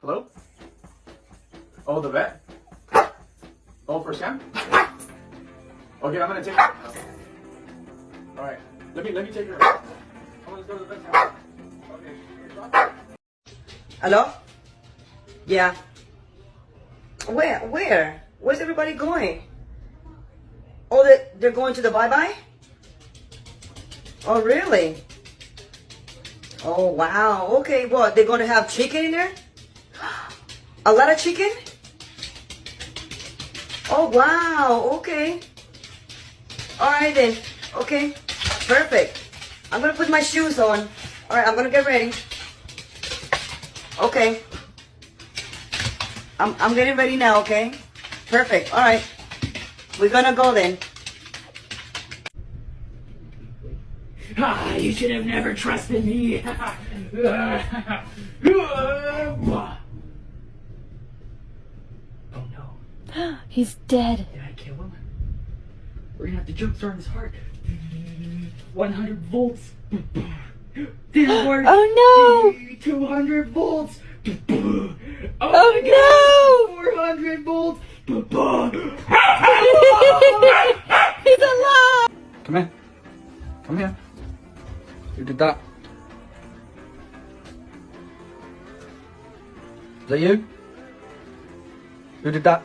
Hello? Oh, the vet? Oh, for Sam? Okay, I'm gonna take her. Alright. Let me take her. Oh, let's go to the vet now. Okay. Hello? Yeah. Where? Where's everybody going? Oh, they're going to the bye-bye? Oh, really? Oh, wow. Okay, what? They're going to have chicken in there? A lot of chicken? Oh, wow. Okay. All right, then. Okay. Perfect. I'm going to put my shoes on. All right, I'm going to get ready. Okay. I'm getting ready now, okay? Perfect. All right. We're going to go then. You should have never trusted me. Oh no. He's dead. Did I kill him? We're gonna have to jumpstart his heart. 100 volts. Didn't work. Oh no! 200 volts. Oh no! 400 volts. He's alive! Come here. Come here. Who did that? Is that you? Who did that?